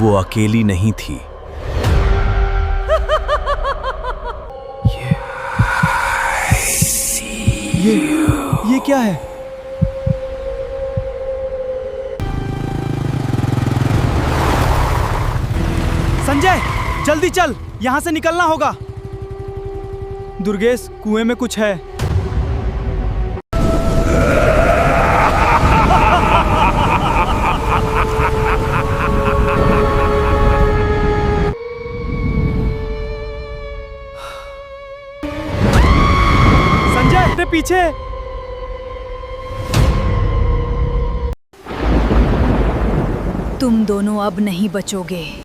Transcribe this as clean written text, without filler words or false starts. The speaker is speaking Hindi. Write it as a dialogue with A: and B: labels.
A: वो अकेली नहीं थी। ये क्या है? संजय, जल्दी चल, यहां से निकलना होगा। दुर्गेश, कुएं में कुछ है। संजय, तेरे पीछे।
B: तुम दोनों अब नहीं बचोगे।